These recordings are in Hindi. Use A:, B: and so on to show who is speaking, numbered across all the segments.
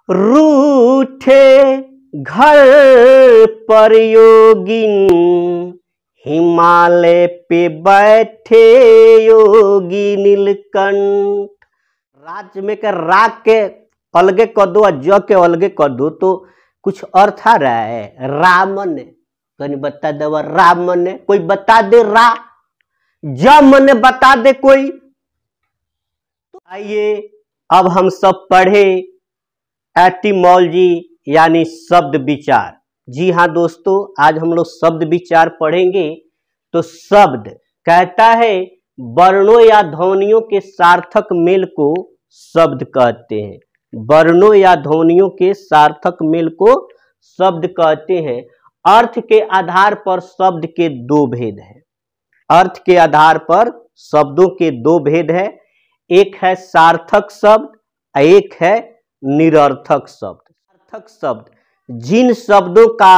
A: रूठे घर पर योगिन, हिमालय पे बैठे योगी नीलकंठ। राज्य में के राग के अलगे कर दो और ज के अलगे कर दो तो कुछ अर्थ आ रहा है। राम ने कहीं बता दे, राम ने कोई बता दे, रा ज ने बता दे कोई। तो आइए अब हम सब पढ़े एटिमोलॉजी यानी शब्द विचार। जी हाँ दोस्तों, आज हम लोग शब्द विचार पढ़ेंगे। तो शब्द कहता है वर्णों या ध्वनियों के सार्थक मेल को शब्द कहते हैं। वर्णों या ध्वनियों के सार्थक मेल को शब्द कहते हैं। अर्थ के आधार पर शब्द के दो भेद हैं। अर्थ के आधार पर शब्दों के दो भेद है। एक है सार्थक शब्द, एक है निरर्थक शब्द। सार्थक शब्द जिन शब्दों का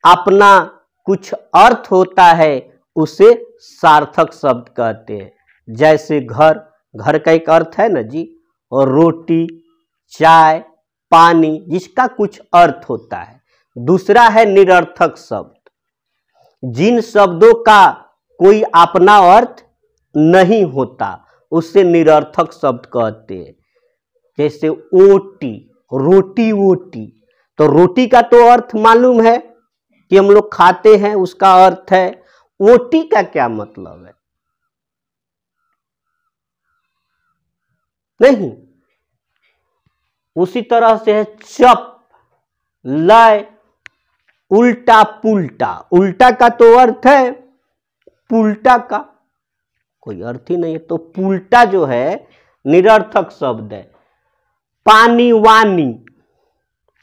A: अपना कुछ अर्थ होता है उसे सार्थक शब्द कहते हैं। जैसे घर, घर का एक अर्थ है ना जी, और रोटी, चाय, पानी, जिसका कुछ अर्थ होता है। दूसरा है निरर्थक शब्द, जिन शब्दों का कोई अपना अर्थ नहीं होता उससे निरर्थक शब्द कहते हैं। जैसे ओटी, रोटी वोटी, तो रोटी का तो अर्थ मालूम है कि हम लोग खाते हैं, उसका अर्थ है। ओटी का क्या मतलब है? नहीं। उसी तरह से है चप, लय, उल्टा पुल्टा। उल्टा का तो अर्थ है, पुल्टा का कोई अर्थ ही नहीं है। तो पुल्टा जो है निरर्थक शब्द है। पानी वानी,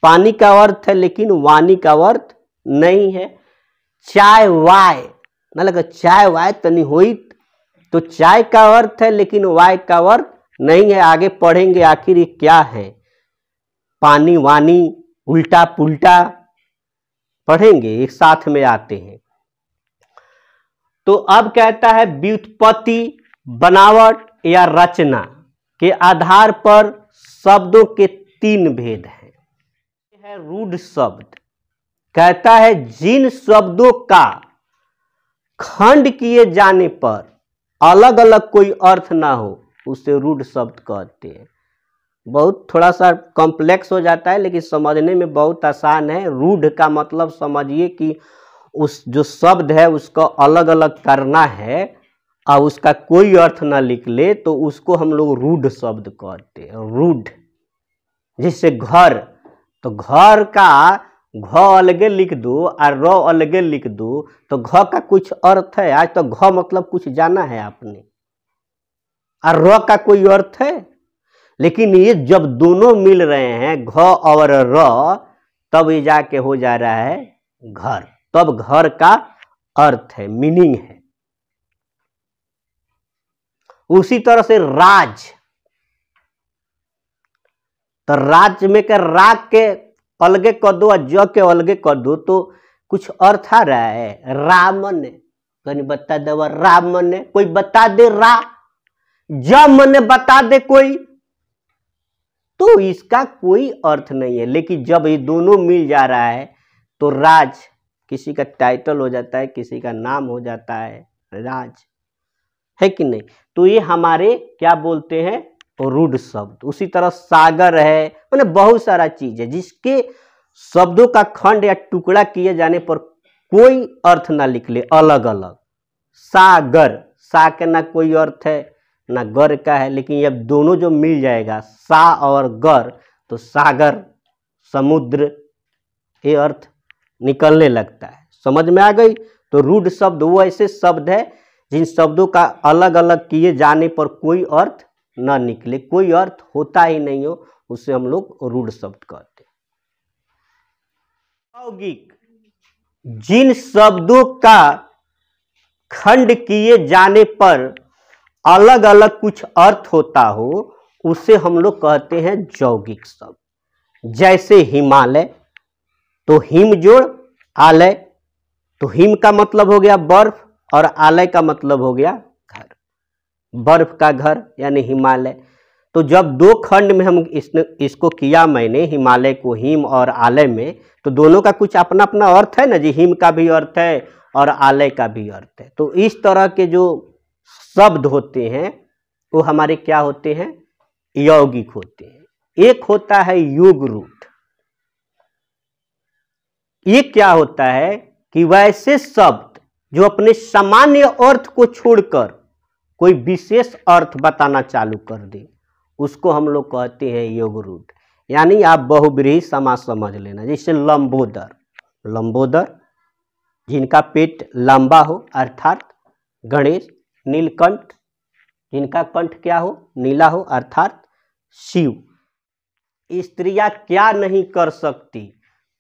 A: पानी का अर्थ है लेकिन वानी का अर्थ नहीं है। चाय वाय, ना लगा चाय वाय तनी हुई, तो चाय का अर्थ है लेकिन वाय का अर्थ नहीं है। आगे पढ़ेंगे आखिर ये क्या है। पानी वानी, उल्टा पुल्टा पढ़ेंगे, एक साथ में आते हैं। तो अब कहता है व्युत्पत्ति, बनावट या रचना के आधार पर शब्दों के तीन भेद हैं। है रूढ़ शब्द, कहता है जिन शब्दों का खंड किए जाने पर अलग अलग कोई अर्थ ना हो उसे रूढ़ शब्द कहते हैं। बहुत थोड़ा सा कॉम्प्लेक्स हो जाता है लेकिन समझने में बहुत आसान है। रूढ़ का मतलब समझिए कि उस जो शब्द है उसको अलग अलग करना है और उसका कोई अर्थ ना निकले तो उसको हम लोग रूढ़ शब्द कहते हैं। रूढ़, जैसे घर, तो घर का घ अलगे लिख दो और र अलगे लिख दो तो घ का कुछ अर्थ है। आज तो घ मतलब कुछ जाना है आपने, और र का कोई अर्थ है। लेकिन ये जब दोनों मिल रहे हैं घ और र, तब ये जाके हो जा रहा है घर। तब घर का अर्थ है, मीनिंग है। उसी तरह से राज, तो राज्य में के राग के अलगे कर दो और ज के अलगे कर दो तो कुछ अर्थ आ रहा है। राम ने कहीं बता दे, राम ने कोई बता दे, रा ज ने बता दे कोई, तो इसका कोई अर्थ नहीं है। लेकिन जब ये दोनों मिल जा रहा है तो राज किसी का टाइटल हो जाता है, किसी का नाम हो जाता है, राज है कि नहीं। तो ये हमारे क्या बोलते हैं, रूढ़ शब्द। उसी तरह सागर है, मैंने बहुत सारा चीज है जिसके शब्दों का खंड या टुकड़ा किए जाने पर कोई अर्थ ना निकले, अलग अलग। सागर, सा के ना कोई अर्थ है ना गर का है, लेकिन जब दोनों जो मिल जाएगा सा और गर तो सागर, समुद्र, ये अर्थ निकलने लगता है। समझ में आ गई। तो रूढ़ शब्द वो ऐसे शब्द है जिन शब्दों का अलग अलग किए जाने पर कोई अर्थ न निकले, कोई अर्थ होता ही नहीं हो, उसे हम लोग रूढ़ शब्द कहते हैं। यौगिक, जिन शब्दों का खंड किए जाने पर अलग अलग कुछ अर्थ होता हो उसे हम लोग कहते हैं यौगिक शब्द। जैसे हिमालय, तो हिम जोड़ आलय, तो हिम का मतलब हो गया बर्फ और आलय का मतलब हो गया घर। बर्फ का घर यानी हिमालय। तो जब दो खंड में हम इसको किया मैंने, हिमालय को हिम और आलय में, तो दोनों का कुछ अपना अपना अर्थ है ना जी। हिम का भी अर्थ है और आलय का भी अर्थ है। तो इस तरह के जो शब्द होते हैं वो हमारे क्या होते हैं, यौगिक होते हैं। एक होता है योग रूट। ये क्या होता है कि वैसे शब्द जो अपने सामान्य अर्थ को छोड़कर कोई विशेष अर्थ बताना चालू कर दे, उसको हम लोग कहते हैं योग रूट। यानी आप बहुब्रीहि समास समझ लेना। जैसे लंबोदर, लंबोदर जिनका पेट लंबा हो अर्थात गणेश। नीलकंठ जिनका कंठ क्या हो, नीला हो अर्थात शिव। स्त्रियां क्या नहीं कर सकती,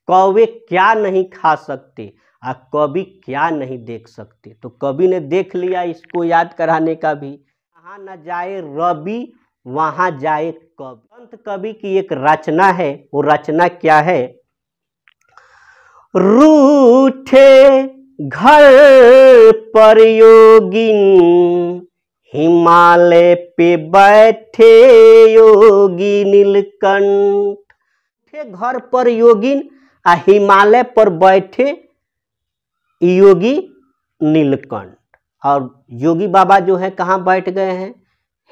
A: कौवे क्या नहीं खा सकते, और कवि क्या नहीं देख सकते। तो कवि ने देख लिया, इसको याद कराने का भी। जहाँ न जाए रवि वहां जाए कवि। संत कवि की एक रचना है, वो रचना क्या है, रूठे घर पर योगिन, हिमालय पे बैठे योगी नीलकंठ। घर पर योगिन आ हिमालय पर बैठे योगी नीलकंठ। और योगी बाबा जो है कहाँ बैठ गए हैं,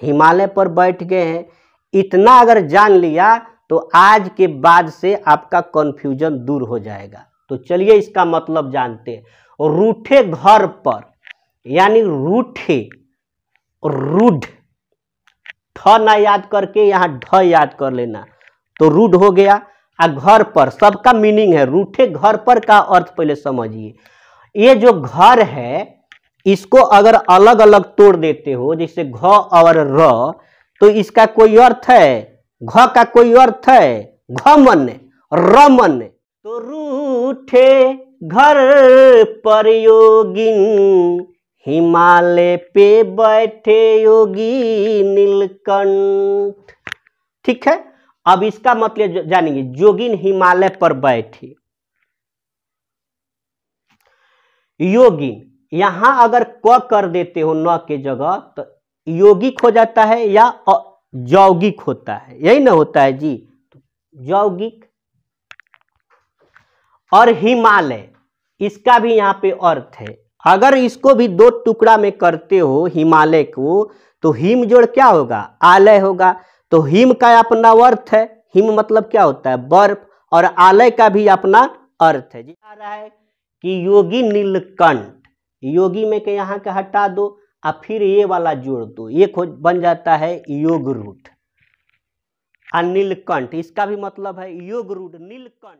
A: हिमालय पर बैठ गए हैं। इतना अगर जान लिया तो आज के बाद से आपका कन्फ्यूजन दूर हो जाएगा। तो चलिए इसका मतलब जानते हैं। रूठे घर पर यानी रूठे, रूढ़, ठ ना याद करके यहाँ ढ याद कर लेना, तो रूढ़ हो गया। आ घर पर सबका मीनिंग है। रूठे घर पर का अर्थ पहले समझिए। ये जो घर है इसको अगर अलग अलग तोड़ देते हो, जैसे घ और र, तो इसका कोई अर्थ है, घ का कोई अर्थ है घ मन, र मन। तो रूठे घर पर योगिन, हिमालय पे बैठे योगी नीलकंठ। ठीक है, अब इसका मतलब जानेंगे। योगिन हिमालय पर बैठे, योगिन यहां अगर क कर देते हो न के जगह तो यौगिक हो जाता है या यौगिक होता है, यही ना होता है जी। यौगिक और हिमालय, इसका भी यहाँ पे अर्थ है। अगर इसको भी दो टुकड़ा में करते हो हिमालय को, तो हिम जोड़ क्या होगा, आलय होगा। तो हिम का अपना अर्थ है, हिम मतलब क्या होता है, बर्फ, और आलय का भी अपना अर्थ है। आ रहा है कि योगी नीलकंठ, योगी में के यहाँ का हटा दो और फिर ये वाला जोड़ दो, ये बन जाता है योग रूट। नीलकंठ इसका भी मतलब है योग रूट नीलकंठ।